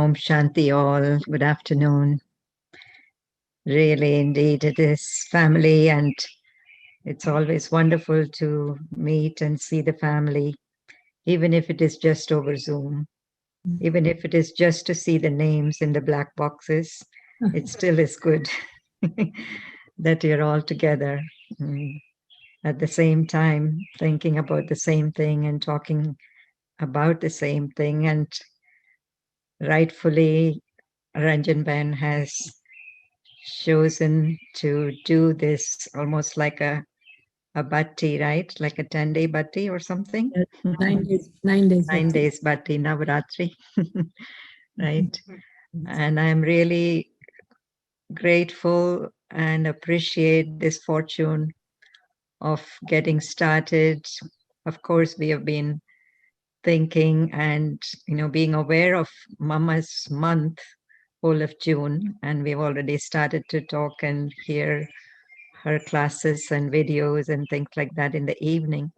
Om Shanti all. Good afternoon. Really, indeed, it is family, and it's always wonderful to meet and see the family, even if it is just over Zoom, even if it is just to see the names in the black boxes. It still is good that you're all together at the same time, thinking about the same thing and talking about the same thing. And rightfully, Ranjan Ben has chosen to do this almost like a bhatti, right? Like a 10-day bhatti or something. Yes, 9 days, 9 days. 9 days bhatti, Navaratri, right? And I'm really grateful and appreciate this fortune of getting started. Of course, we have been thinking and being aware of Mama's month, whole of June, and we've already started to talk and hear her classes and videos and things like that in the evening.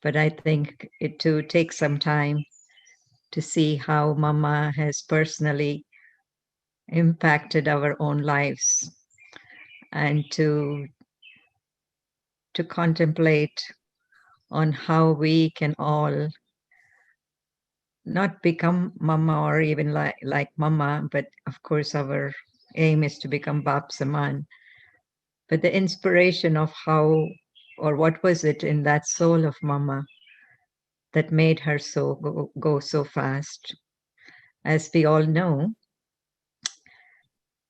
But I think it too takes some time to see how Mama has personally impacted our own lives and to contemplate on how we can all not become Mama or even like Mama, but of course our aim is to become Bap Saman. But the inspiration of how or what was it in that soul of Mama that made her go so fast. As we all know,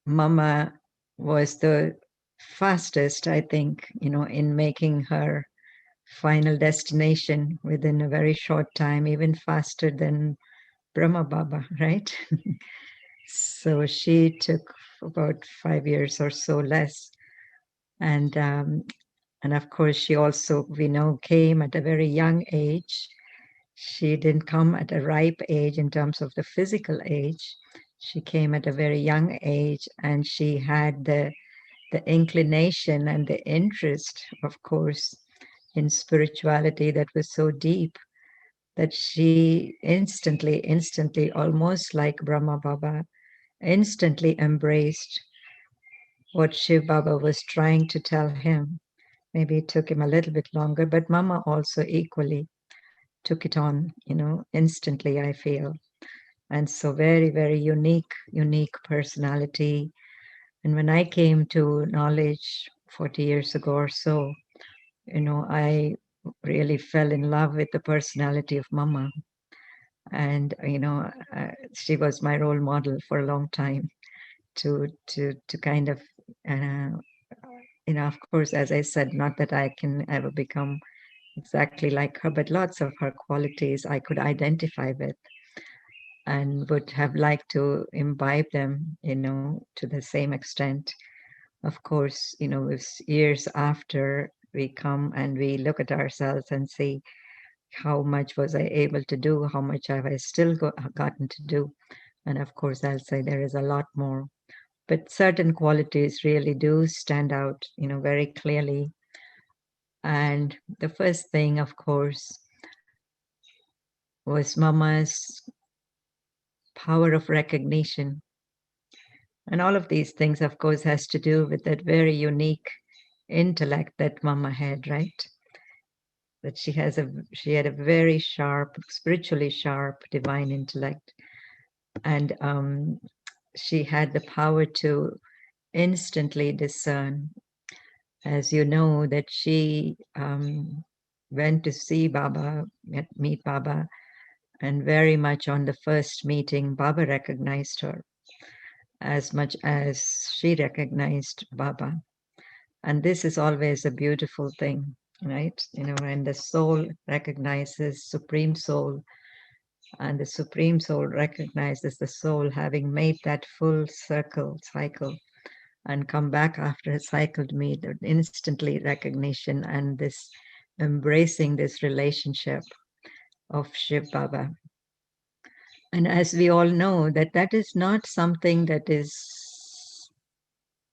Mama was the fastest, I think, in making her final destination within a very short time, even faster than Brahma Baba, right? So she took about 5 years or so less. And of course, she also, we know, came at a very young age. She didn't come at a ripe age in terms of the physical age. She came at a very young age, and she had the inclination and the interest, of course, in spirituality that was so deep that she instantly, almost like Brahma Baba, instantly embraced what Shiv Baba was trying to tell him. Maybe it took him a little bit longer, but Mama also equally took it on, instantly, I feel. And so very unique personality. And when I came to knowledge 40 years ago or so, I really fell in love with the personality of Mama. And, she was my role model for a long time to kind of, uh, of course, as I said, not that I can ever become exactly like her, but lots of her qualities I could identify with and would have liked to imbibe them, to the same extent. Of course, it's years after we come and we look at ourselves and see how much was I able to do, how much have I still gotten to do. And of course, I'll say there is a lot more. But certain qualities really do stand out, very clearly. And the first thing, of course, was Mama's power of recognition. And all of these things, of course, has to do with that very unique intellect that Mama had, right? That she had a very sharp, spiritually sharp, divine intellect, and she had the power to instantly discern. As you know, that she went to see Baba, meet Baba, and very much on the first meeting, Baba recognized her as much as she recognized Baba. And this is always a beautiful thing, right? When the soul recognizes Supreme Soul, and the Supreme Soul recognizes the soul having made that full cycle, and come back after a cycle to meet, instantly recognition and this embracing this relationship of Shiv Baba. And as we all know, that is not something that is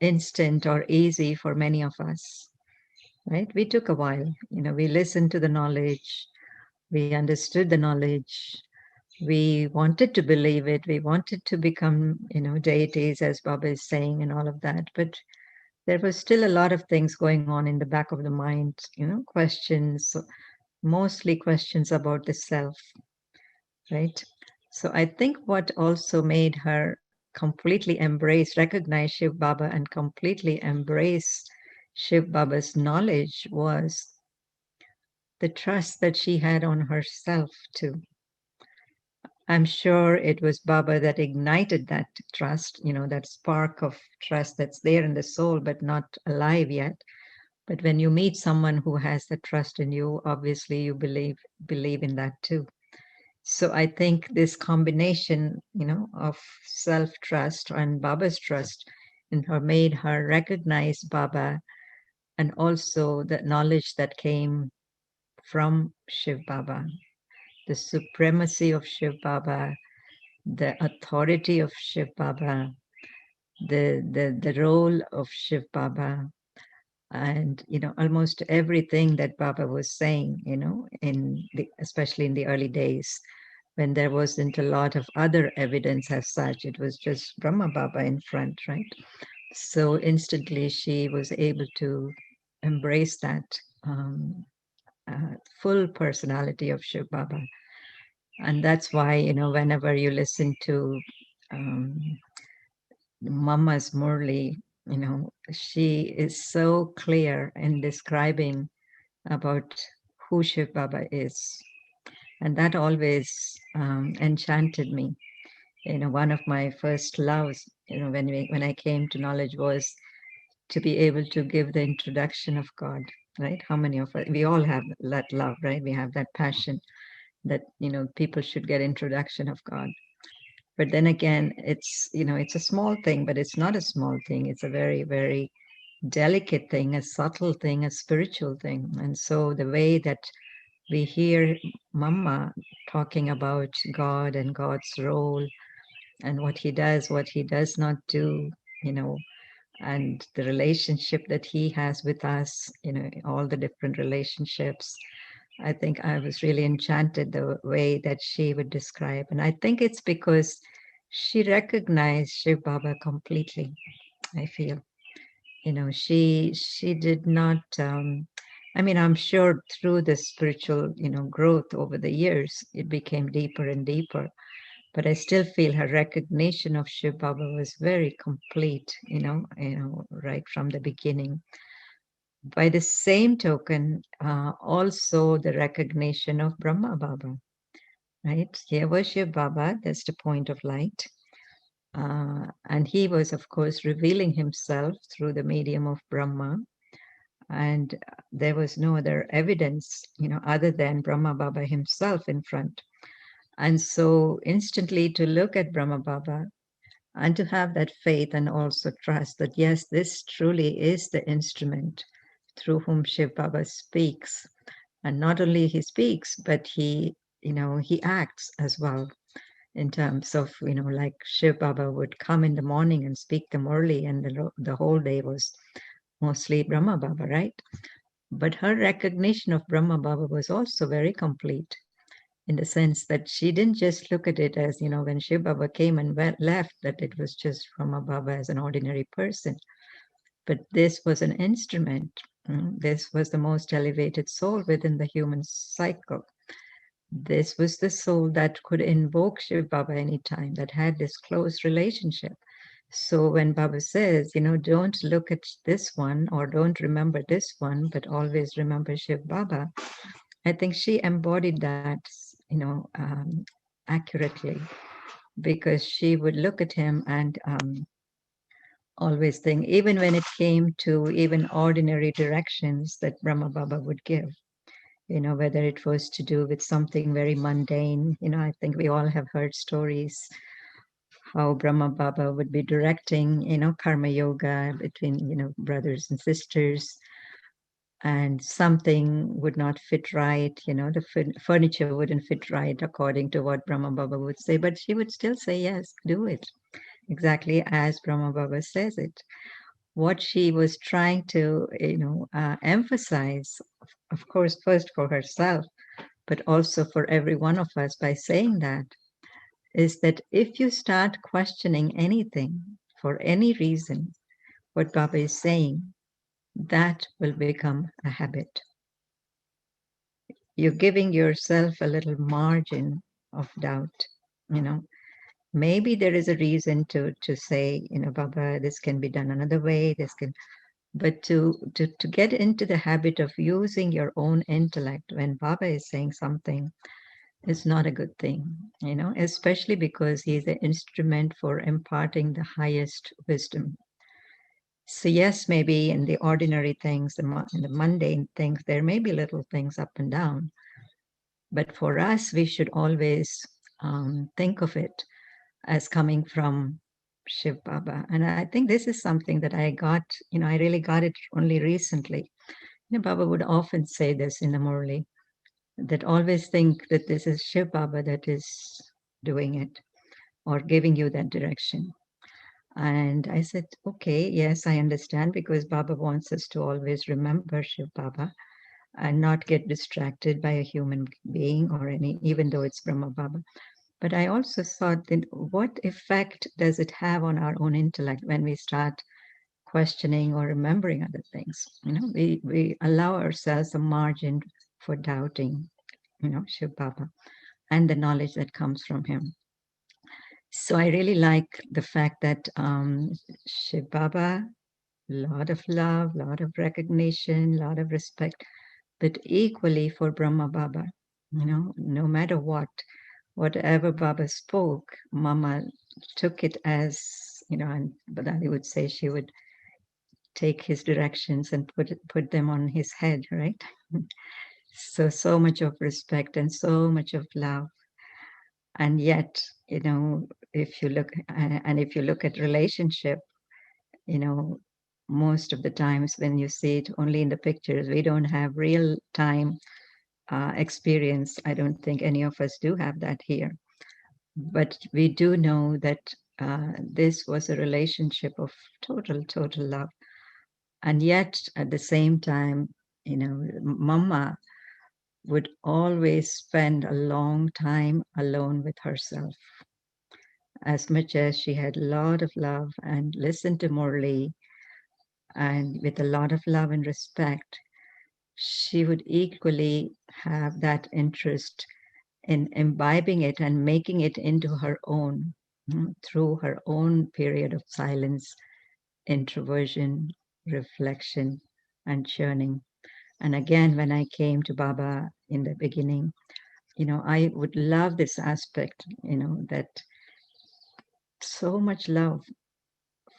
instant or easy for many of us, right? We took a while, we listened to the knowledge, we understood the knowledge, We wanted to believe it. We wanted to become, deities, as Baba is saying, and all of that. But there was still a lot of things going on in the back of the mind, questions, mostly questions about the self, right? So I think what also made her completely embrace, recognize Shiv Baba and completely embrace Shiv Baba's knowledge was the trust that she had on herself too. I'm sure it was Baba that ignited that trust, that spark of trust that's there in the soul but not alive yet. But when you meet someone who has the trust in you, obviously you believe in that too. So I think this combination, of self-trust and Baba's trust in her made her recognize Baba, and also the knowledge that came from Shiv Baba, the supremacy of Shiv Baba, the authority of Shiv Baba, the role of Shiv Baba, and almost everything that Baba was saying, especially in the early days when there wasn't a lot of other evidence as such. It was just Brahma Baba in front, right? So instantly she was able to embrace that um, full personality of Shiv Baba. And that's why, whenever you listen to um, Mama's Murli, she is so clear in describing about who Shiv Baba is. And that always enchanted me. One of my first loves, when I came to knowledge, was to be able to give the introduction of God, right? How many of us, we all have that love, right? We have that passion that, people should get introduction of God. But then again, it's a small thing, but it's not a small thing. It's a very, very delicate thing, a subtle thing, a spiritual thing. And so the way that we hear Mama talking about God and God's role and what he does not do, you know, and the relationship that he has with us, all the different relationships. I think I was really enchanted the way that she would describe. And I think it's because she recognized Shiv Baba completely, I feel. She did not I mean, I'm sure through the spiritual, growth over the years, it became deeper and deeper. But I still feel her recognition of Shiv Baba was very complete, right from the beginning. By the same token, also the recognition of Brahma Baba, right? Here was Shiv Baba, that's the point of light. And he was, of course, revealing himself through the medium of Brahma. And there was no other evidence, other than Brahma Baba himself in front. And so instantly to look at Brahma Baba and to have that faith and also trust that, yes, this truly is the instrument through whom Shiv Baba speaks. And not only he speaks, but he acts as well in terms of, like Shiv Baba would come in the morning and speak them early, and the whole day was mostly Brahma Baba, right? But her recognition of Brahma Baba was also very complete in the sense that she didn't just look at it as, when Shiv Baba came and left, that it was just Brahma Baba as an ordinary person. But this was an instrument. This was the most elevated soul within the human cycle. This was the soul that could invoke Shiv Baba anytime, that had this close relationship. So when Baba says, don't look at this one or don't remember this one, but always remember Shiv Baba, I think she embodied that, accurately, because she would look at him and always think, even when it came to even ordinary directions that Brahma Baba would give, whether it was to do with something very mundane. I think we all have heard stories how Brahma Baba would be directing, karma yoga between, brothers and sisters, and something would not fit right, the furniture wouldn't fit right according to what Brahma Baba would say, but she would still say, yes, do it exactly as Brahma Baba says it. What she was trying to, emphasize, of course, first for herself, but also for every one of us by saying that. is that if you start questioning anything for any reason, what Baba is saying, that will become a habit. You're giving yourself a little margin of doubt, you know. Maybe there is a reason to say, Baba, this can be done another way, this can, but to get into the habit of using your own intellect when Baba is saying something is not a good thing, especially because he's the instrument for imparting the highest wisdom. So yes, maybe in the ordinary things, in the mundane things, there may be little things up and down, but for us, we should always think of it as coming from Shiv Baba. And I think this is something that I got, I really got it only recently. Baba would often say this in the Murli, that always think that this is Shiv Baba that is doing it or giving you that direction. And I said, okay, yes, I understand, because Baba wants us to always remember Shiv Baba and not get distracted by a human being or any, even though it's Brahma Baba. But I also thought that what effect does it have on our own intellect when we start questioning or remembering other things? We allow ourselves a margin for doubting, Shiv Baba and the knowledge that comes from him. So I really like the fact that Shiv Baba, lot of love, lot of recognition, lot of respect, but equally for Brahma Baba, no matter what, whatever Baba spoke, Mama took it as, and Badali would say she would take his directions and put them on his head, right? So much of respect and so much of love. And yet, if you look, and if you look at relationship, you know, most of the times when you see it only in the pictures, we don't have real time experience. I don't think any of us do have that here. But we do know that this was a relationship of total love. And yet, at the same time, Mama would always spend a long time alone with herself. As much as she had a lot of love and listened to Morley, and with a lot of love and respect, she would equally have that interest in imbibing it and making it into her own through her own period of silence, introversion, reflection, and churning. And again, when I came to Baba in the beginning, I would love this aspect, that so much love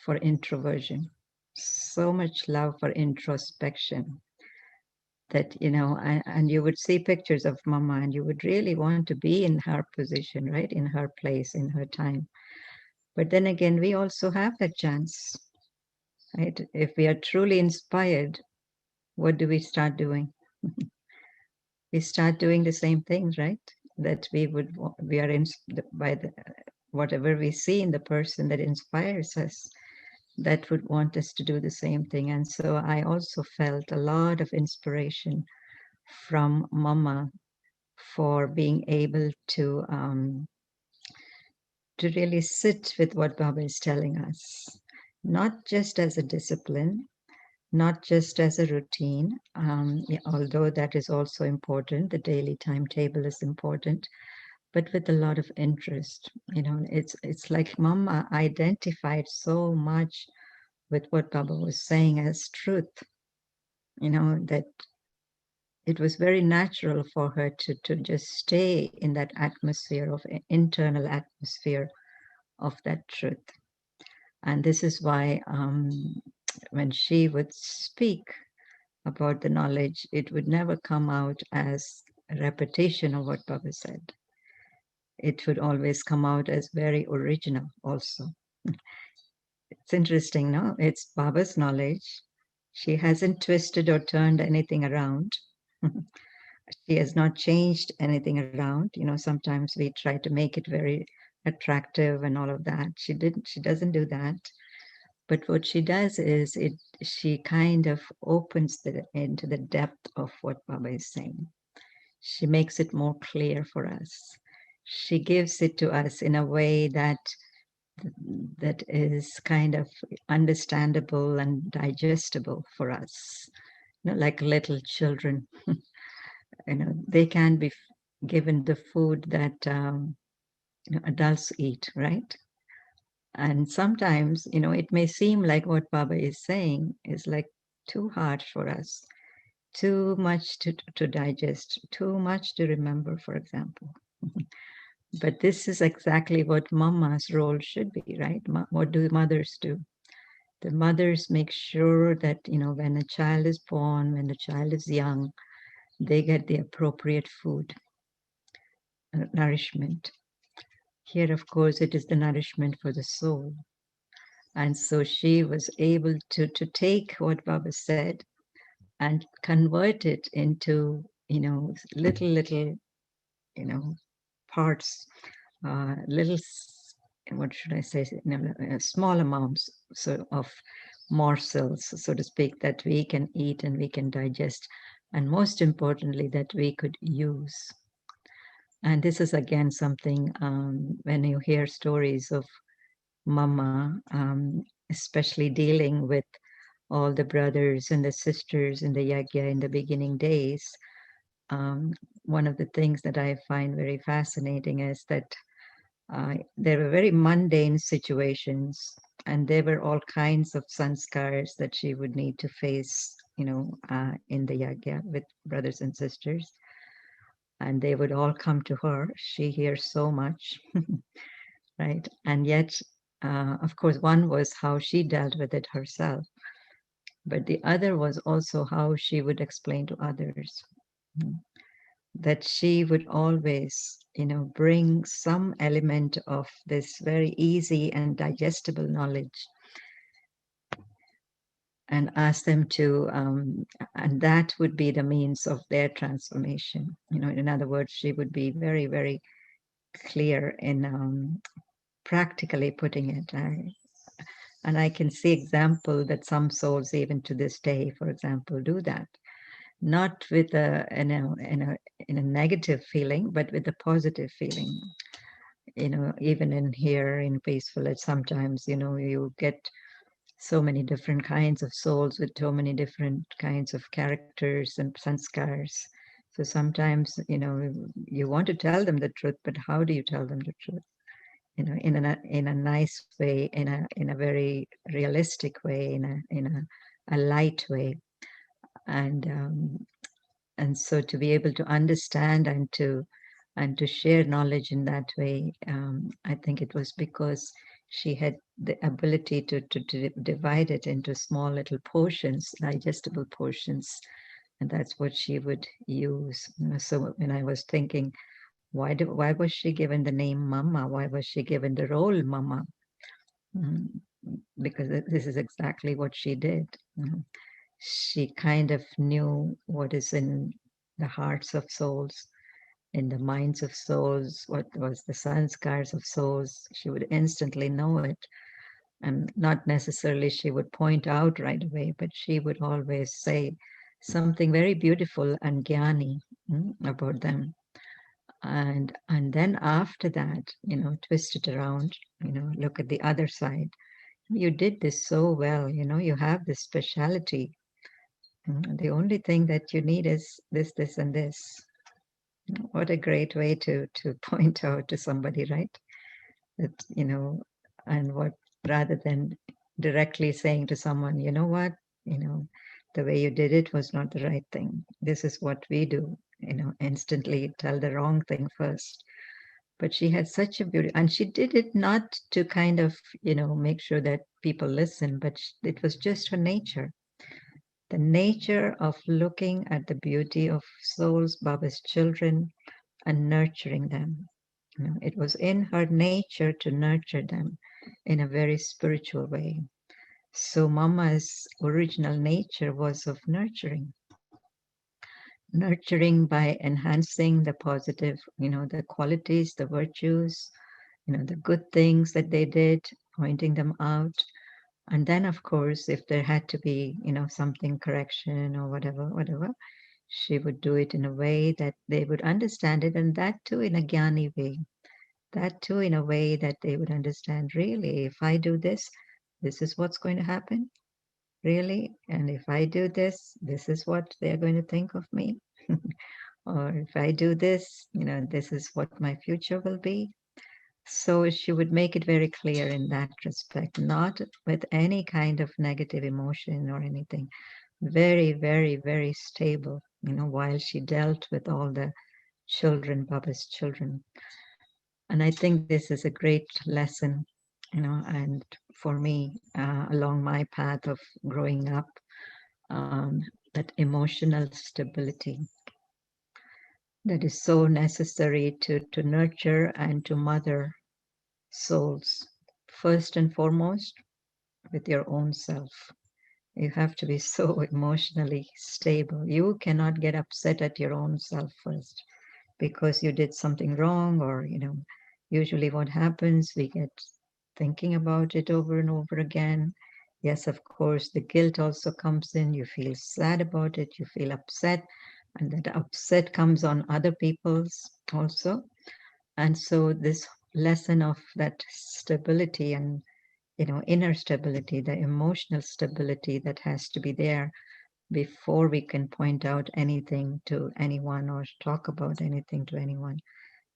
for introversion, so much love for introspection, that and you would see pictures of Mama and you would really want to be in her position, right, in her place, in her time. But then again, we also have that chance, right? If we are truly inspired, what do we start doing? We start doing the same things, right? That we are in by the whatever we see in the person that inspires us, that would want us to do the same thing. And so I also felt a lot of inspiration from Mama for being able to really sit with what Baba is telling us, not just as a discipline, not just as a routine, although that is also important. The daily timetable is important, but with a lot of interest. It's like Mama identified so much with what Baba was saying as truth. That it was very natural for her to just stay in that atmosphere of internal atmosphere of that truth. And this is why when she would speak about the knowledge, it would never come out as a repetition of what Baba said. It would always come out as very original also. It's interesting, no? It's Baba's knowledge. She hasn't twisted or turned anything around. She has not changed anything around. Sometimes we try to make it very attractive and all of that. She doesn't do that. But what she does is she kind of opens into the depth of what Baba is saying. She makes it more clear for us. she gives it to us in a way that is kind of understandable and digestible for us. Like little children, they can be given the food that adults eat, right? And sometimes, it may seem like what Baba is saying is like too harsh for us, too much to digest, too much to remember, for example. But this is exactly what mama's role should be, right? What do mothers do? The mothers make sure that, when a child is born, when the child is young, they get the appropriate food, nourishment. Here, of course, it is the nourishment for the soul. And so she was able to take what Baba said and convert it into, little, you know, parts, little, what should I say, small amounts of morsels, so to speak, that we can eat and we can digest. And most importantly, that we could use. And this is again something when you hear stories of Mama, especially dealing with all the brothers and the sisters in the yagya in the beginning days. Um, One of the things that I find very fascinating is that there were very mundane situations, and there were all kinds of sanskars that she would need to face, in the yagya with brothers and sisters. And they would all come to her. She hears so much, right? And yet, of course, one was how she dealt with it herself, but the other was also how she would explain to others. Mm. That she would always, bring some element of this very easy and digestible knowledge and ask them to, and that would be the means of their transformation. In other words, she would be very, very clear in practically putting it. And I can see example that some souls, even to this day, for example, do that. Not with in a negative feeling, but with a positive feeling. Even in here in Peaceful, sometimes you get so many different kinds of souls with so many different kinds of characters and sanskars. So sometimes you want to tell them the truth, but how do you tell them the truth? In a nice way, in a very realistic way, in a light way, and so to be able to understand and to share knowledge in that way, I think it was because she had the ability to divide it into small little portions, digestible portions, and that's what she would use. So when I was thinking, why was she given the name Mama? Why was she given the role Mama? Mm, because this is exactly what she did. She kind of knew what is in the hearts of souls, in the minds of souls, what was the sanskars of souls. She would instantly know it. And not necessarily she would point out right away, but she would always say something very beautiful and jnani about them. And then after that, twist it around, look at the other side. You did this so well, you have this speciality. The only thing that you need is this, and this. What a great way to point out to somebody, right? That, and what, rather than directly saying to someone, what, you know, the way you did it was not the right thing. This is what we do, instantly tell the wrong thing first. But she had such a beauty, and she did it not to kind of, make sure that people listen, but it was just her nature. The nature of looking at the beauty of souls, Baba's children, and nurturing them. It was in her nature to nurture them in a very spiritual way. So Mama's original nature was of nurturing by enhancing the positive, the qualities, the virtues, the good things that they did, pointing them out. And then, of course, if there had to be, something correction or whatever, she would do it in a way that they would understand it, and that too in a Gyani way. that too in a way that they would understand, really, if I do this, this is what's going to happen, really. And if I do this, this is what they're going to think of me. Or if I do this, this is what my future will be. So she would make it very clear in that respect, not with any kind of negative emotion or anything. Very, very, very stable, while she dealt with all the children, Baba's children. And I think this is a great lesson, and for me, along my path of growing up, that emotional stability that is so necessary to nurture and to mother souls. First and foremost, with your own self. You have to be so emotionally stable. You cannot get upset at your own self first because you did something wrong, or, usually what happens, we get thinking about it over and over again. Yes, of course, the guilt also comes in. You feel sad about it, you feel upset, and that upset comes on other people's also. And so, this lesson of that stability and inner stability, the emotional stability that has to be there before we can point out anything to anyone or talk about anything to anyone.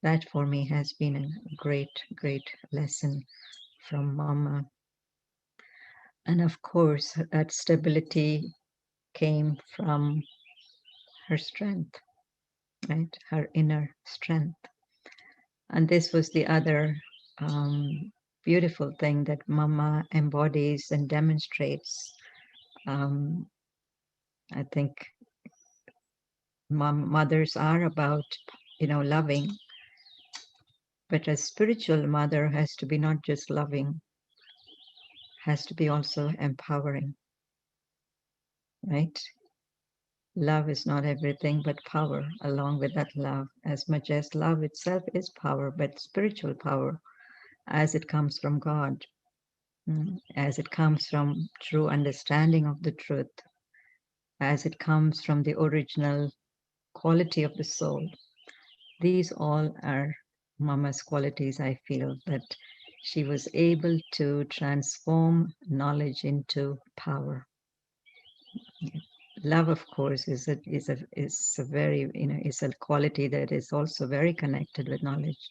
That for me has been a great, great lesson from Mama. And of course, that stability came from her strength, right? Her inner strength. And this was the other beautiful thing that Mama embodies and demonstrates. Um, I think mothers are about, loving, but a spiritual mother has to be not just loving, has to be also empowering, right? Love is not everything, but power along with that love, as much as love itself is power, but spiritual power as it comes from God, as it comes from true understanding of the truth, as it comes from the original quality of the soul. These all are Mama's qualities, I feel, that she was able to transform knowledge into power. Love, of course, is a very, is a quality that is also very connected with knowledge,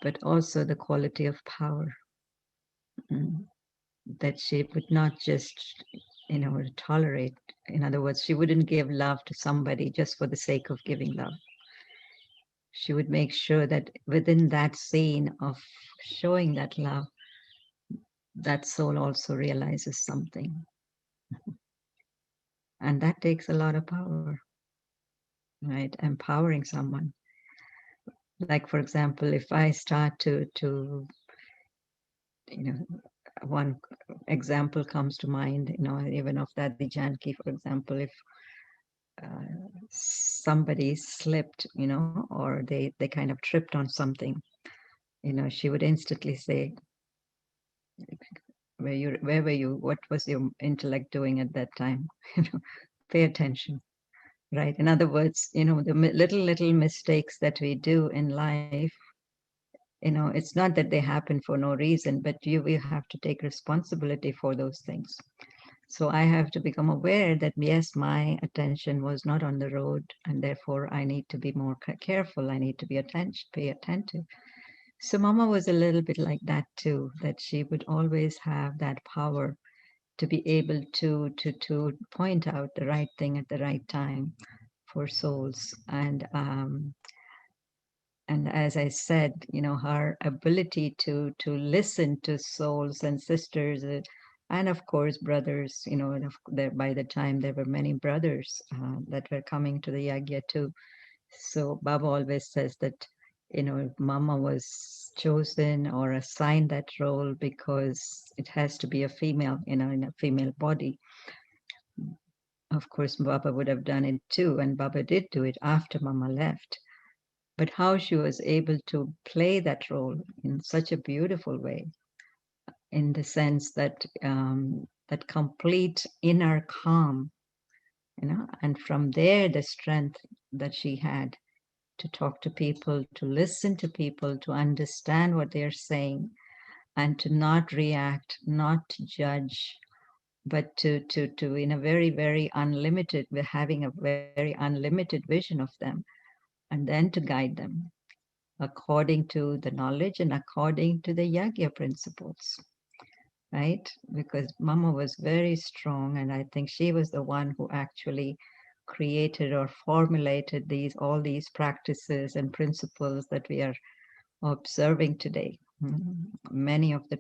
but also the quality of power, mm, that she would not just, tolerate. In other words, she wouldn't give love to somebody just for the sake of giving love. She would make sure that within that scene of showing that love, that soul also realizes something. And that takes a lot of power, right? Empowering someone. Like, for example, if I start to you know, one example comes to mind, even of Dadi Janki, for example, if somebody slipped, or they kind of tripped on something, she would instantly say, where were you? What was your intellect doing at that time? Pay attention, right? In other words, the little mistakes that we do in life, it's not that they happen for no reason, but we have to take responsibility for those things. So I have to become aware that, yes, my attention was not on the road, and therefore I need to be more careful. I need to pay attentive. So Mama was a little bit like that too, that she would always have that power to be able to point out the right thing at the right time for souls. And as I said, her ability to listen to souls and sisters, and of course brothers, and by the time there were many brothers that were coming to the yagya too. So Baba always says that, Mama was chosen or assigned that role because it has to be a female, in a female body. Of course, Baba would have done it too, and Baba did do it after Mama left. But how she was able to play that role in such a beautiful way, in the sense that that complete inner calm, and from there the strength that she had, to talk to people, to listen to people, to understand what they're saying, and to not react, not to judge, but to in a very, very unlimited, we're having a very unlimited vision of them, and then to guide them according to the knowledge and according to the Yagya principles, right? Because Mama was very strong, and I think she was the one who actually created or formulated all these practices and principles that we are observing today. Many of the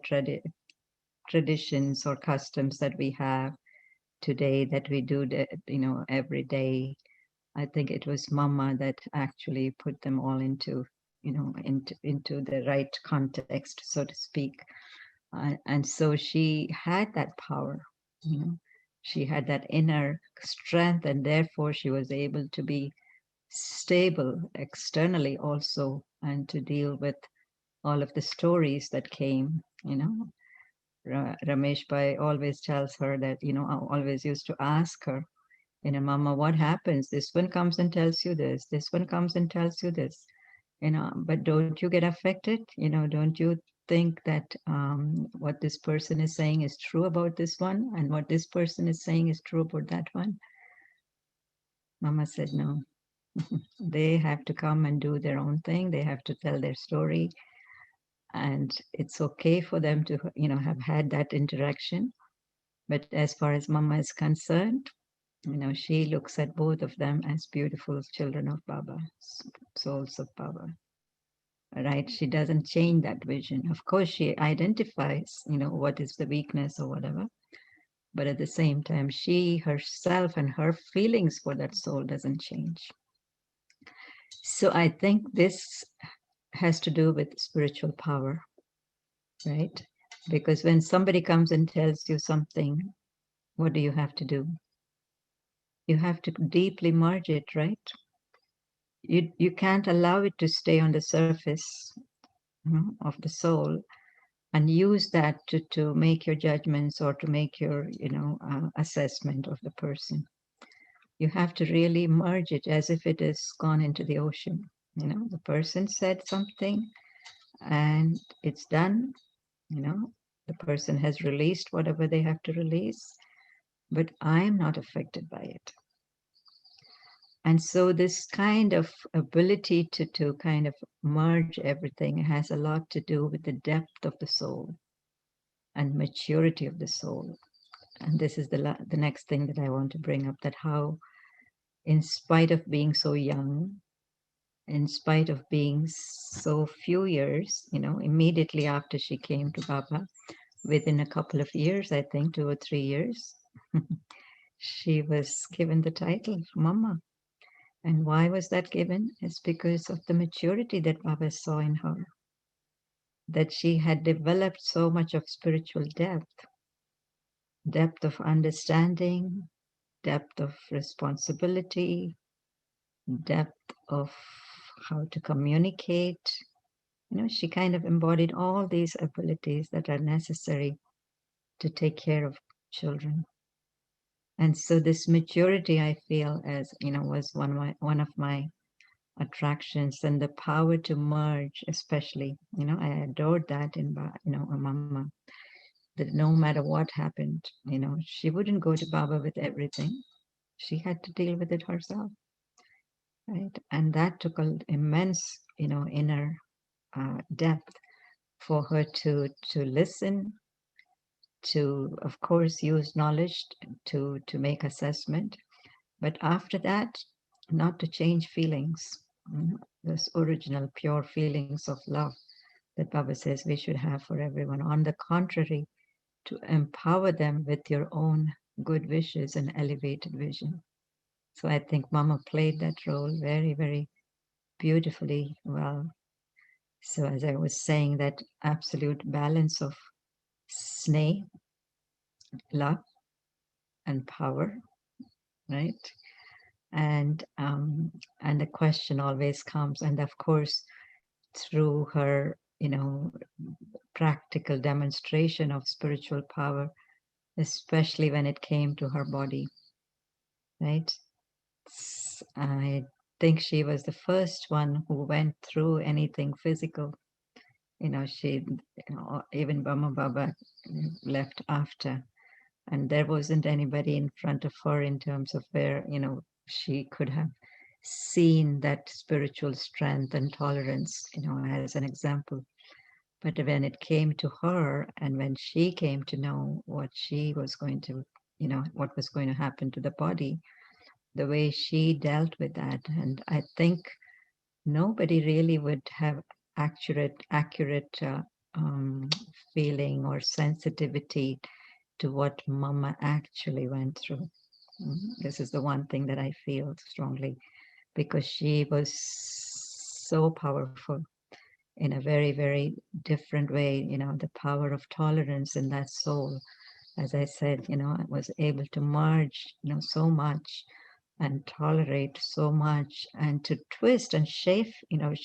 traditions or customs that we have today that we do, every day. I think it was Mama that actually put them all into the right context, so to speak. And so she had that power, you know, she had that inner strength, and therefore she was able to be stable externally also, and to deal with all of the stories that came, Ramesh Bhai always tells her that, I always used to ask her, Mama, what happens? This one comes and tells you this one comes and tells you this, but don't you get affected? Don't you think that what this person is saying is true about this one, and what this person is saying is true about that one? Mama said, no, they have to come and do their own thing. They have to tell their story. And it's okay for them to, have had that interaction. But as far as Mama is concerned, she looks at both of them as beautiful children of Baba, souls of Baba, right? She doesn't change that vision. Of course, she identifies, what is the weakness or whatever. But at the same time, she herself and her feelings for that soul doesn't change. So I think this has to do with spiritual power, right? Because when somebody comes and tells you something, what do you have to do? You have to deeply merge it, right? You can't allow it to stay on the surface, of the soul, and use that to make your judgments or to make your assessment of the person. You have to really merge it as if it has gone into the ocean. The person said something and it's done. The person has released whatever they have to release, but I am not affected by it. And so this kind of ability to kind of merge everything has a lot to do with the depth of the soul and maturity of the soul. And this is the next thing that I want to bring up, that how, in spite of being so young, in spite of being so few years, immediately after she came to Baba, within a couple of years, I think 2 or 3 years, she was given the title Mama. And why was that given? It's because of the maturity that Baba saw in her, that she had developed so much of spiritual depth of understanding, depth of responsibility, depth of how to communicate. She kind of embodied all these abilities that are necessary to take care of children. And so this maturity, I feel, as was one of my attractions, and the power to merge, especially. I adored that in a Mama, that no matter what happened, she wouldn't go to Baba with everything. She had to deal with it herself, right? And that took an immense, inner depth for her to listen, to, of course, use knowledge to make assessment, but after that, not to change feelings, those original pure feelings of love that Baba says we should have for everyone. On the contrary, to empower them with your own good wishes and elevated vision. So I think Mama played that role very, very beautifully well. So as I was saying, that absolute balance of sneh, love, and power, right? And the question always comes, and of course, through her, practical demonstration of spiritual power, especially when it came to her body, right? think she was the first one who went through anything physical. Even Bama Baba left after, and there wasn't anybody in front of her in terms of where, she could have seen that spiritual strength and tolerance, as an example. But when it came to her, and when she came to know what she was going to, what was going to happen to the body, the way she dealt with that, and I think nobody really would have accurate feeling or sensitivity to what Mama actually went through. This is the one thing that I feel strongly, because she was so powerful in a very, very different way. The power of tolerance in that soul, as I said, I was able to merge, so much and tolerate so much and to twist and shape,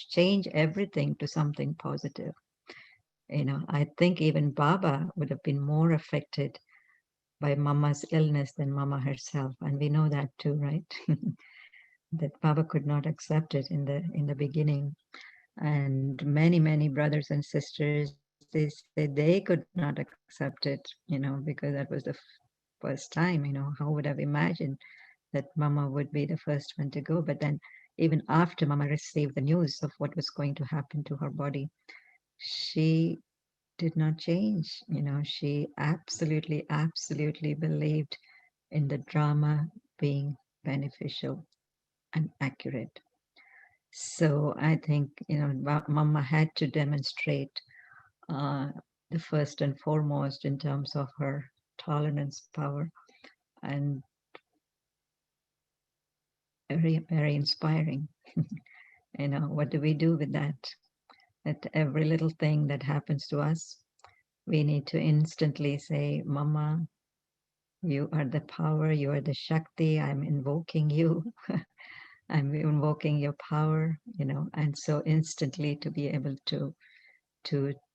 change everything to something positive. I think even Baba would have been more affected by Mama's illness than Mama herself. And we know that too, right? That Baba could not accept it in the beginning. And many brothers and sisters, they said they could not accept it, because that was the first time. How would have imagined that Mama would be the first one to go? But then, even after Mama received the news of what was going to happen to her body, she did not change. She absolutely believed in the drama being beneficial and accurate. So I think, Mama had to demonstrate, uh, the first and foremost in terms of her tolerance power, and very inspiring. What do we do with that? At every little thing that happens to us, we need to instantly say, Mama, you are the power, you are the Shakti, I'm invoking you. I'm invoking your power, and so instantly to be able to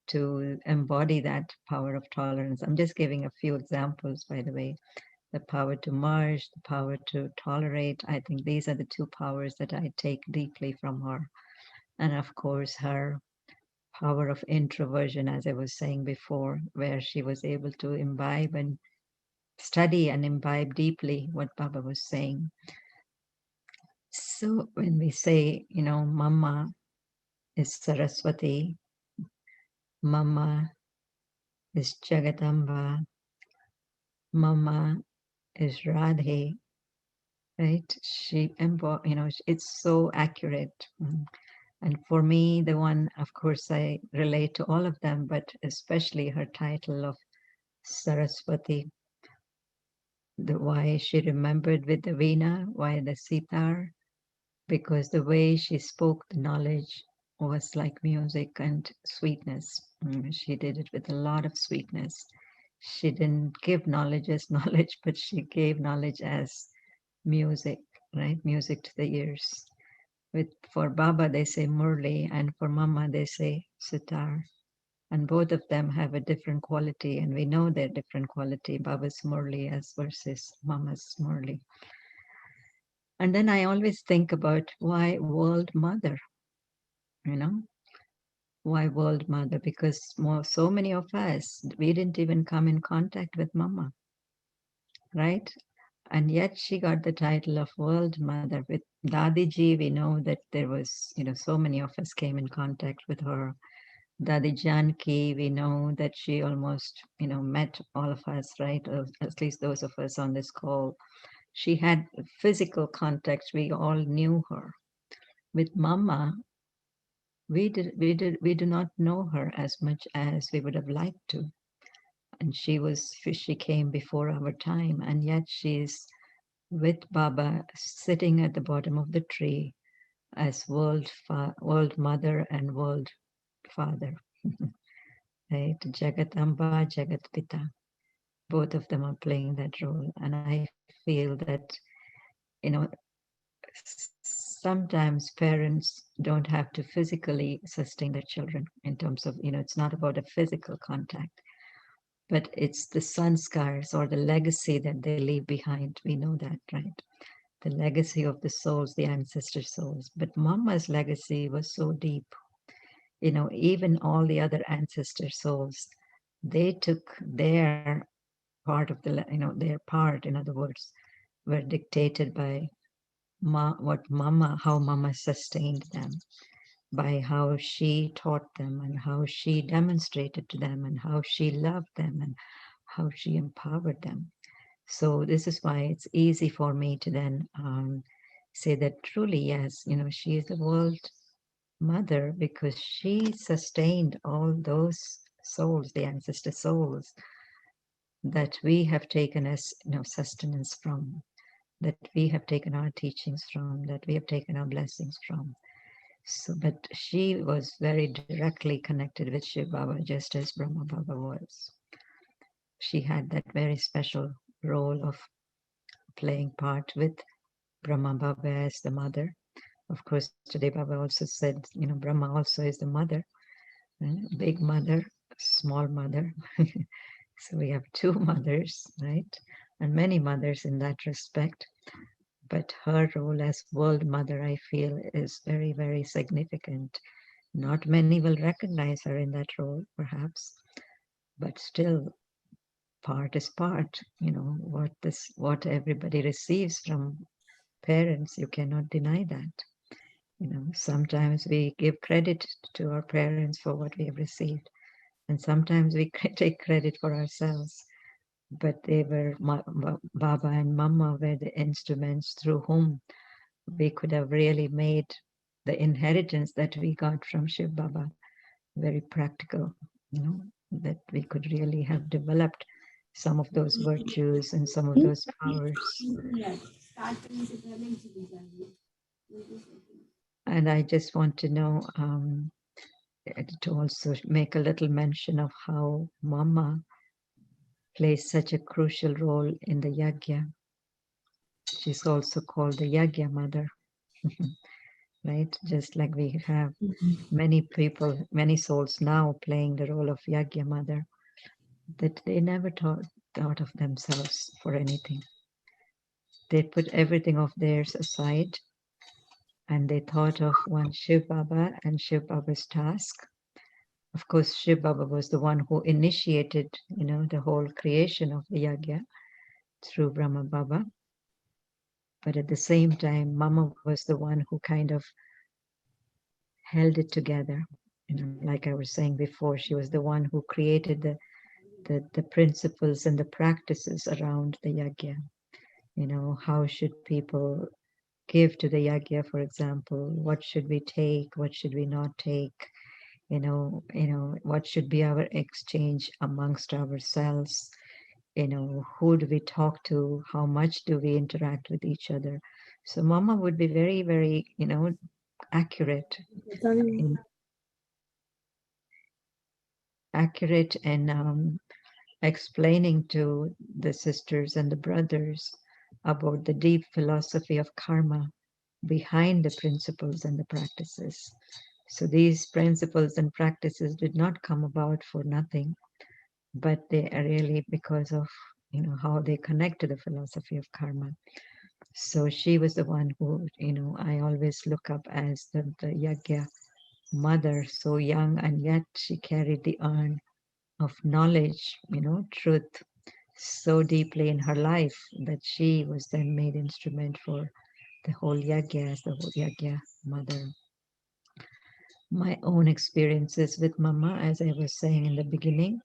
to embody that power of tolerance. I'm just giving a few examples, by the way. The power to merge, the power to tolerate. I think these are the two powers that I take deeply from her. And of course, her power of introversion, as I was saying before, where she was able to imbibe and study and imbibe deeply what Baba was saying. So when we say, Mama is Saraswati, Mama is Jagatamba, Mama is Radhe, right? It's so accurate. And for me, the one, of course, I relate to all of them, but especially her title of Saraswati, the why she remembered with the Veena, why the sitar, because the way she spoke the knowledge was like music and sweetness. She did it with a lot of sweetness. She didn't give knowledge as knowledge, but she gave knowledge as music, right? Music to the ears. For Baba they say Murli, and for Mama they say sitar. And both of them have a different quality, and we know their different quality. Baba's Murli as versus Mama's Murli. And then I always think about why World Mother, you know, why World Mother? Because so many of us, we didn't even come in contact with Mama, right? And yet she got the title of World Mother. With Dadiji, we know that there was, so many of us came in contact with her. Dadi Janki, we know that she almost, met all of us, right? Or at least those of us on this call. She had physical contact. We all knew her. With Mama, we do not know her as much as we would have liked to. And she came before our time, and yet she's with Baba sitting at the bottom of the tree as world mother and world father. Right? Jagatamba, Jagat Pita. Both of them are playing that role. And I feel that, you know, sometimes parents don't have to physically sustain their children in terms of, it's not about a physical contact, but it's the sanskars or the legacy that they leave behind. We know that, right? the legacy of the souls, the ancestor souls. But Mama's legacy was so deep. Even all the other ancestor souls, they took their part of their part, in other words, were dictated by how Mama sustained them, by how she taught them and how she demonstrated to them and how she loved them and how she empowered them. So this is why it's easy for me to then say that truly, yes, she is the world mother because she sustained all those souls, the ancestor souls that we have taken as sustenance from, that we have taken our teachings from, that we have taken our blessings from. So, but she was very directly connected with Shiv Baba, just as Brahma Baba was. She had that very special role of playing part with Brahma Baba as the mother. Of course, today Baba also said, Brahma also is the mother, big mother, small mother. So we have two mothers, right? And many mothers in that respect. But her role as world mother, I feel, is very, very significant. Not many will recognize her in that role, perhaps, but still, part is part. What everybody receives from parents, you cannot deny that. Sometimes we give credit to our parents for what we have received, and sometimes we take credit for ourselves. But they were Baba and Mama were the instruments through whom we could have really made the inheritance that we got from Shiv Baba very practical, that we could really have developed some of those virtues and some of those powers. And I just want to know to also make a little mention of how Mama plays such a crucial role in the yagya. She's also called the yagya mother, right? Just like we have many people, many souls now playing the role of yagya mother, that they never thought of themselves for anything. They put everything of theirs aside and they thought of one Shiv Baba and Shiv Baba's task. Of course, Shiv Baba was the one who initiated, the whole creation of the yagya through Brahma Baba. But at the same time, Mama was the one who kind of held it together. Like I was saying before, she was the one who created the principles and the practices around the yagya. How should people give to the yagya, for example? What should we take? What should we not take? What should be our exchange amongst ourselves? Who do we talk to? How much do we interact with each other? So Mama would be very, very, accurate in accurate and explaining to the sisters and the brothers about the deep philosophy of karma behind the principles and the practices. So these principles and practices did not come about for nothing, but they are really because of how they connect to the philosophy of karma. So she was the one who I always look up as the yagya mother, so young, and yet she carried the urn of knowledge, truth so deeply in her life that she was then made instrument for the whole yagya as the whole yagya mother. My own experiences with Mama, as I was saying in the beginning,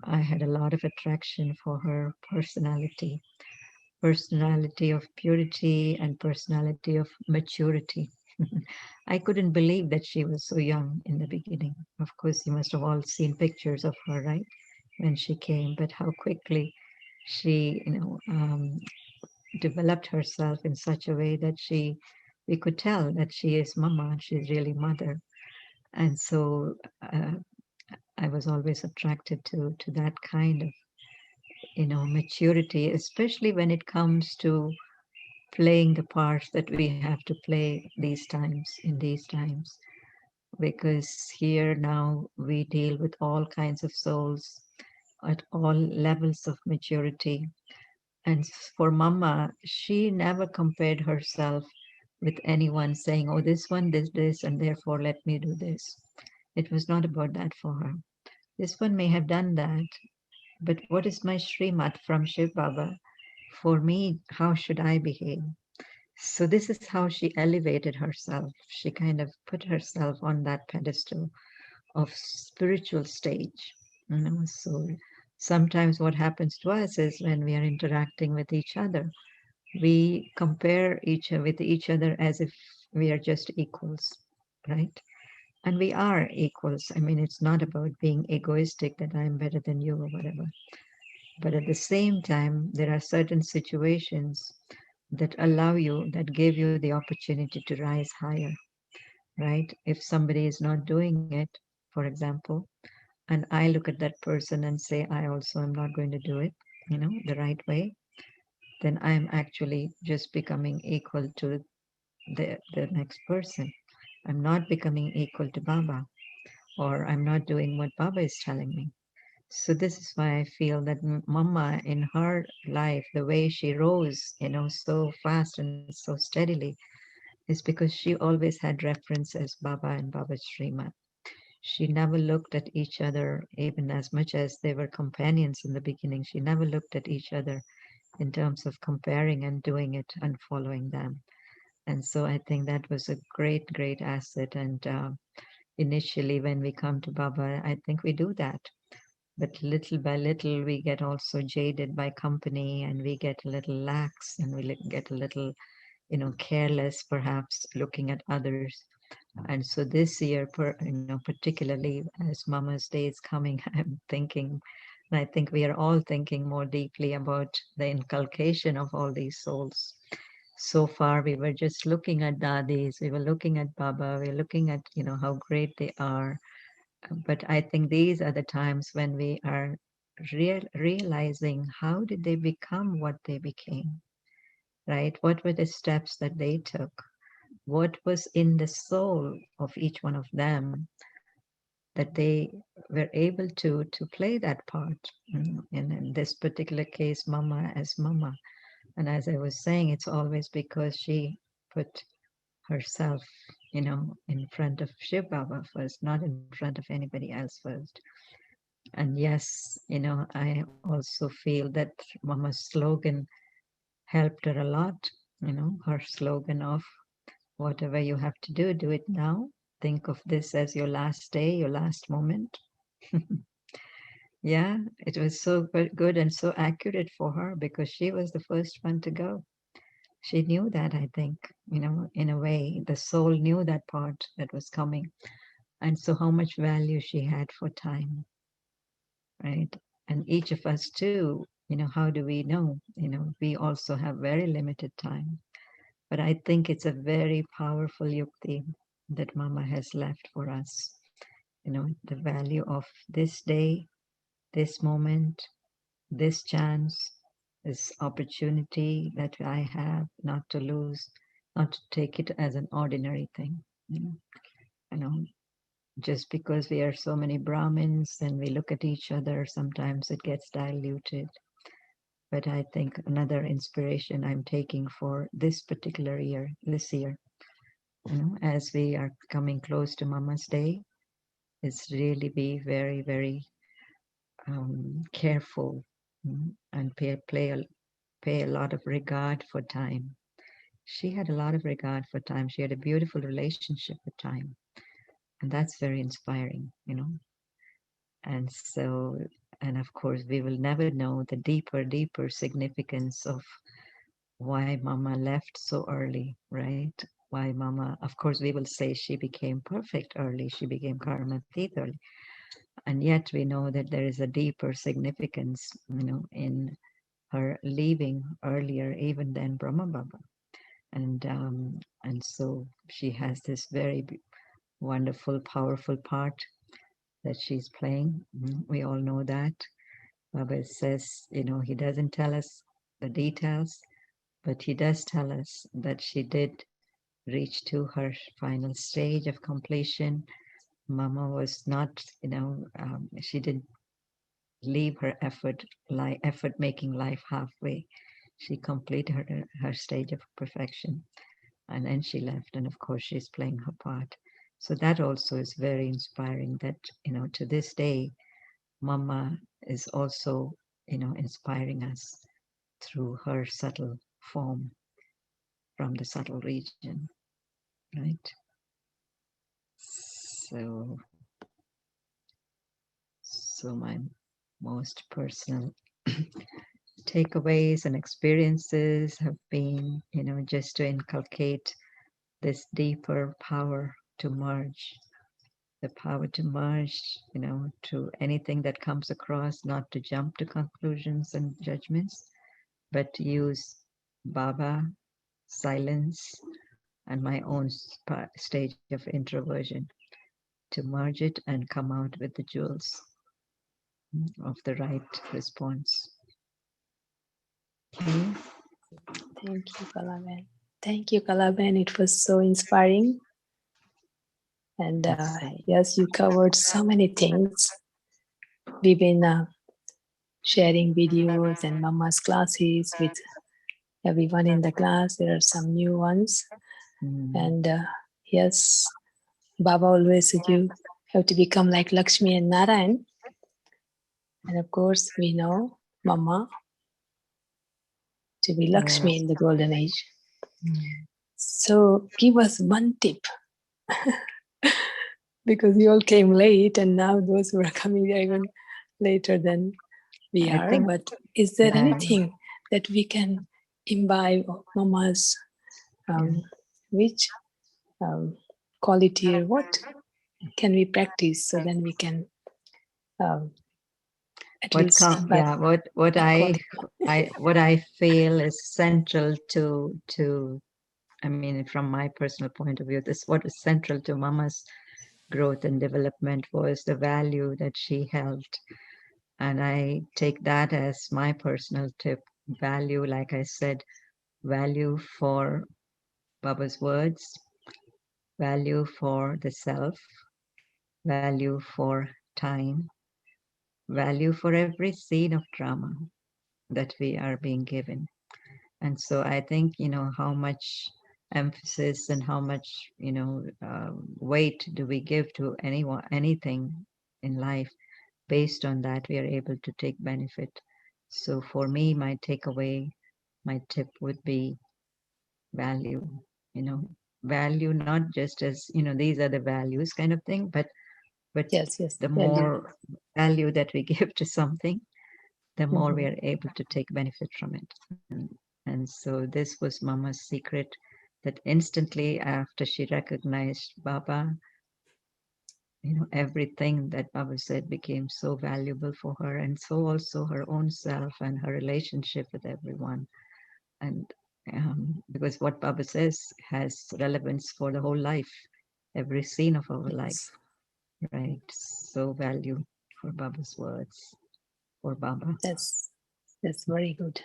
I had a lot of attraction for her personality of purity and personality of maturity. I couldn't believe that she was so young in the beginning. Of course, you must have all seen pictures of her, right? When she came, but how quickly she, developed herself in such a way that we could tell that she is Mama, she's really mother. And so I was always attracted to that kind of, maturity, especially when it comes to playing the parts that we have to play in these times. Because here now we deal with all kinds of souls at all levels of maturity. And for Mama, she never compared herself with anyone saying, oh, this one did this, and therefore let me do this. It was not about that for her. This one may have done that, but what is my Srimat from Shiv Baba? For me, how should I behave? So this is how she elevated herself. She kind of put herself on that pedestal of spiritual stage. So sometimes what happens to us is when we are interacting with each other, we compare each with each other as if we are just equals, right? And we are equals. I mean, it's not about being egoistic that I'm better than you or whatever. But at the same time, there are certain situations that allow you, that give you the opportunity to rise higher, right? If somebody is not doing it, for example, and I look at that person and say, I also am not going to do it, the right way, then I'm actually just becoming equal to the next person. I'm not becoming equal to Baba, or I'm not doing what Baba is telling me. So this is why I feel that Mama in her life, the way she rose, so fast and so steadily, is because she always had reference as Baba and Baba's Srimat. She never looked at each other, even as much as they were companions in the beginning. She never looked at each other in terms of comparing and doing it and following them. And so I think that was a great, great asset. And initially, when we come to Baba, I think we do that. But little by little, we get also jaded by company and we get a little lax and we get a little, careless, perhaps looking at others. And so this year, particularly as Mama's Day is coming, I'm thinking, and I think we are all thinking more deeply about the inculcation of all these souls. So far, we were just looking at Dadis, we were looking at Baba, we were looking at, how great they are. But I think these are the times when we are realizing how did they become what they became, right? What were the steps that they took? What was in the soul of each one of them that they were able to play that part. In this particular case, Mama as Mama. And as I was saying, it's always because she put herself, in front of Shiv Baba first, not in front of anybody else first. And yes, I also feel that Mama's slogan helped her a lot. Her slogan of whatever you have to do it now. Think of this as your last day, your last moment. Yeah, it was so good and so accurate for her because she was the first one to go. She knew that, I think, in a way, the soul knew that part that was coming. And so, how much value she had for time, right? And each of us, too, how do we know? We also have very limited time. But I think it's a very powerful yukti that Mama has left for us. The value of this day, this moment, this chance, this opportunity that I have not to lose, not to take it as an ordinary thing. You know, just because we are so many Brahmins and we look at each other, sometimes it gets diluted. But I think another inspiration I'm taking for this particular year, this year, as we are coming close to Mama's Day, is really be very, very careful and pay a lot of regard for time. She had a lot of regard for time. She had a beautiful relationship with time. And that's very inspiring. And so, and of course, we will never know the deeper, deeper significance of why Mama left so early, right? Why Mama, of course, we will say she became perfect early, she became Karmatit early. And yet we know that there is a deeper significance, in her leaving earlier, even than Brahma Baba. And so she has this very wonderful, powerful part that she's playing. We all know that. Baba says, he doesn't tell us the details, but he does tell us that she did reach to her final stage of completion. Mama was not, she didn't leave her effort making life halfway. She completed her stage of perfection, and then she left. And of course, she's playing her part. So that also is very inspiring. That to this day, Mama is also inspiring us through her subtle form from the subtle region, right? So, so my most personal takeaways and experiences have been, just to inculcate this deeper power to merge, the power to merge, to anything that comes across, not to jump to conclusions and judgments, but to use Baba, silence, and my own stage of introversion to merge it and come out with the jewels of the right response. Okay. Thank you, Kalaban. Thank you, Kalaban. It was so inspiring. And That's yes, you covered so many things. We've been sharing videos and Mama's classes with everyone in the class. There are some new ones. And yes, Baba always said you have to become like Lakshmi and Narayan. And of course, we know Mama to be Lakshmi yes. in the golden age. So give us one tip because we all came late and now those who are coming are even later than we I are. think, But is there right. anything that we can imbibe of Mama's Yeah. which quality or what can we practice so then we can um, at least imbibe Yeah, what that I quality? what I feel is central to I mean, from my personal point of view, this what is central to Mama's growth and development was the value that she held. And I take that as my personal tip. Value, like I said, value for Baba's words, value for the self, value for time, value for every scene of drama that we are being given. And so I think, how much emphasis and how much, weight do we give to anything in life based on that we are able to take benefit. So for me, my takeaway, my tip would be value, you know, value not just as, these are the values kind of thing, but Yes, yes, the value. more value that we give to something, the more we Hmm. are able to take benefit from it. And so this was Mama's secret that instantly after she recognized Baba, everything that Baba said became so valuable for her, and so also her own self and her relationship with everyone. And because what Baba says has relevance for the whole life, every scene of our life, Yes, right? So value for Baba's words, for Baba. that's that's very good.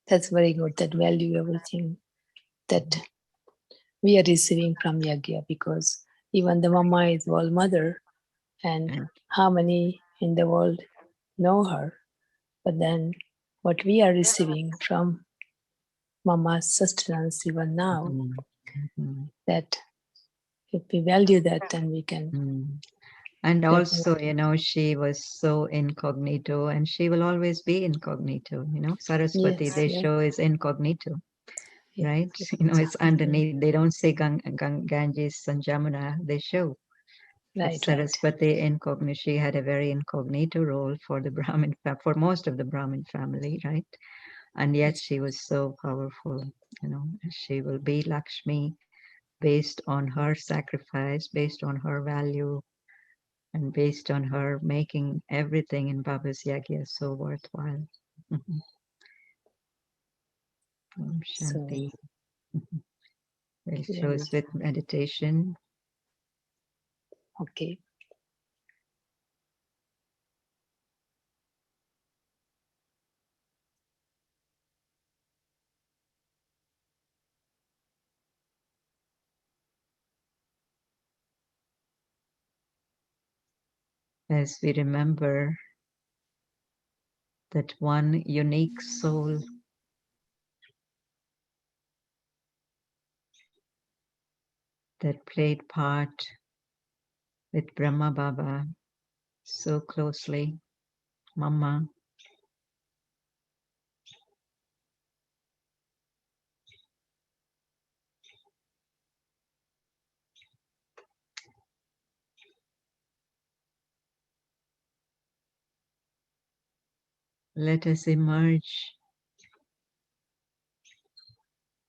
That's very good. That value everything that we are receiving from Yagya because even the Mama is world mother, and And how many in the world know her? But then what we are receiving from Mama's sustenance even now, mm, mm, that if we value that, then we can mm. And also, definitely. she was so incognito, and she will always be incognito. Saraswati, Yes, they yeah, show is incognito, yes, right? yes, It's mhm. underneath. They don't say Ganges and Jamuna, they show. But Right, right. Saraswati incognito, she had a very incognito role for the for most of the Brahmin family, right? And yet Yes, she was so powerful. She will be Lakshmi based on her sacrifice, based on her value, and based on her making everything in Baba's Yagya so worthwhile. Mhm. so Shanti. Mhm. We'll very close with meditation. okay. As we remember that one unique soul that played part with Brahma Baba so closely, Mama. Let us emerge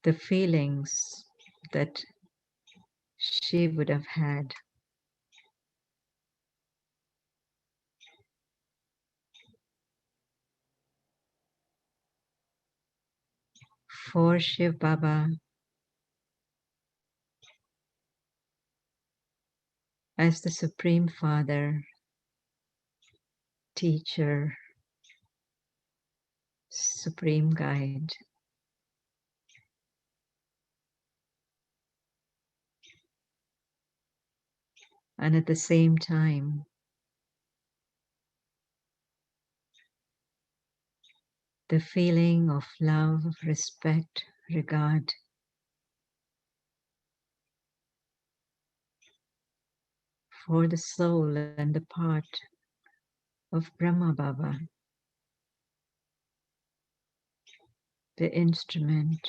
the feelings that she would have had for Shiv Baba as the Supreme Father, teacher, Supreme Guide. And at the same time, the feeling of love, respect, regard for the soul and the part of Brahma Baba, the instrument,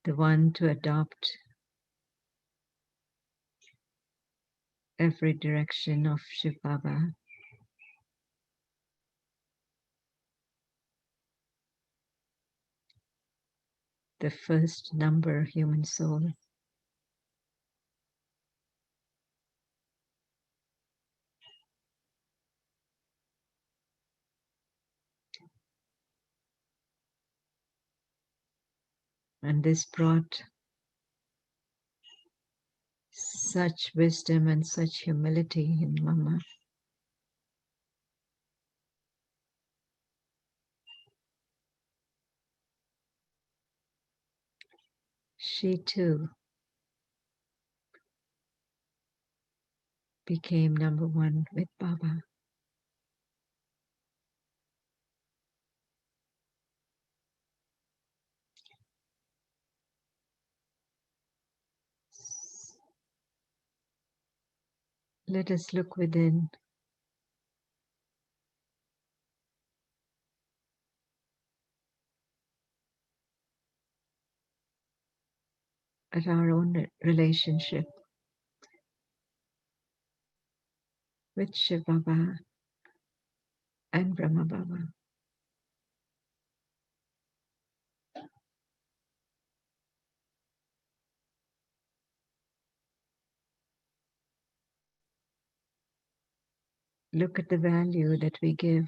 the one to adopt every direction of Shiv Baba. The first number human soul. And this brought such wisdom and such humility in Mama. She too became number one with Baba. Let us look within. At our own relationship with Shiv Baba and Brahma Baba. Look at the value that we give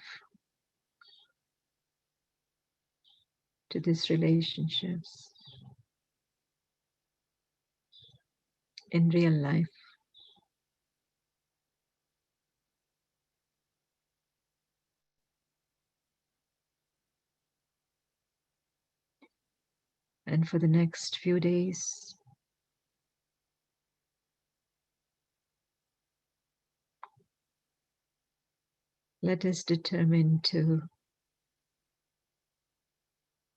to these relationships in real life. And for the next few days, let us determine to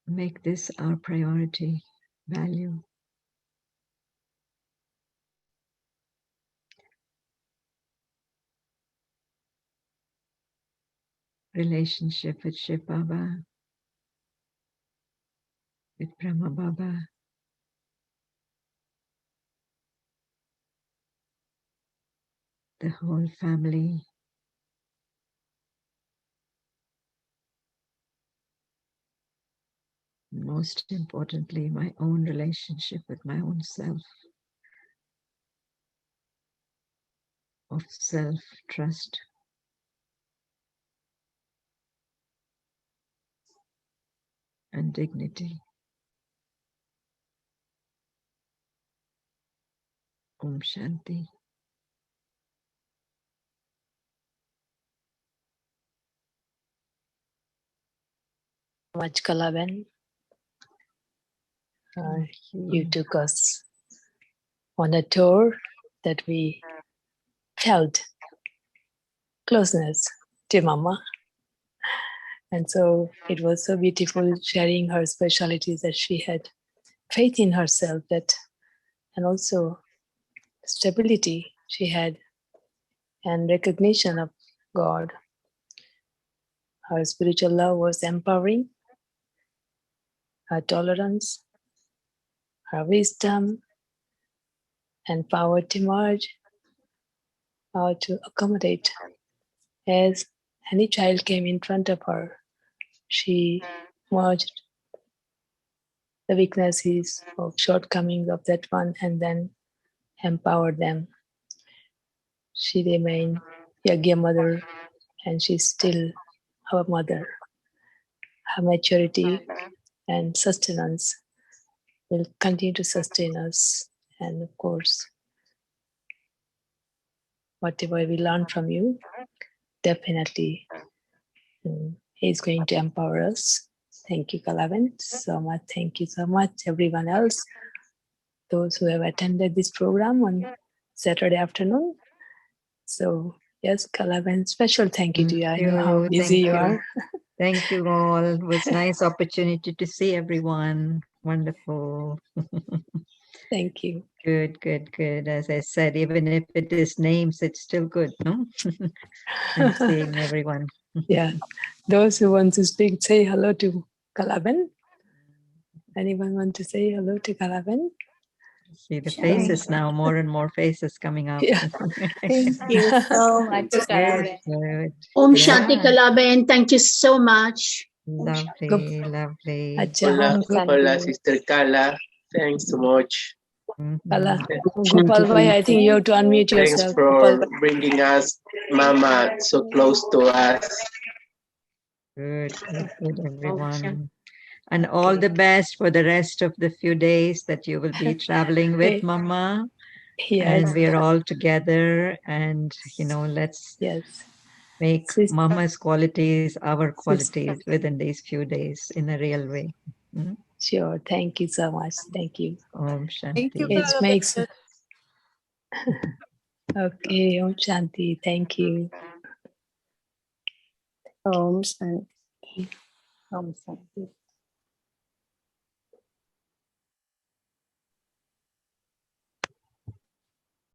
make this our priority value. Relationship with Shiv Baba, with Brahma Baba, the whole family. Most importantly, my own relationship with my own self, of self-trust. And dignity. Om Shanti. Much, Kalaben. You took us on a tour that we felt closeness to Mama. And so it was so beautiful sharing her specialties, that she had faith in herself, that, and also stability she had, and recognition of God. Her spiritual love was empowering, her tolerance, her wisdom, and power to merge, power to accommodate. As any child came in front of her, she merged the weaknesses or shortcomings of that one and then empowered them. She remained Yagya mother, and she's still our mother. Her maturity and sustenance will continue to sustain us. And of course, whatever we learn from you, definitely is going to empower us. Thank you, Kalavan, so much. Thank you so much, everyone else, those who have attended this program on Saturday afternoon. So yes, Kalavan, special thank you to you. I know how busy you are. Thank you all. It was nice opportunity to see everyone. Wonderful. Thank you. Good, good, good. As I said, even if it is names, it's still good, no? And seeing everyone. Yeah. Those who want to speak, say hello to Kalavan. Anyone want to say hello to Kalavan? See the faces now, more and more faces coming up. Yeah. Thank you so much, Good, Kalavan. good. Om Yeah. Shanti Kalavan, thank you so much. Lovely, lovely. Acha, Hola, Sister Kala. Thanks so much. Kala. Gopal Bhai, I think you have to unmute Thanks yourself. for bringing us Mama so close to us. Good, good, good, everyone. And all the best for the rest of the few days that you will be traveling with Mama. Yes. And we're all together, and let's make Mama's qualities our qualities within these few days in a real way. Sure. Thank you so much. Thank you. Om Shanti. Thank you. It makes. Okay. Om Shanti. Thank you. Om Shanti. Om Shanti.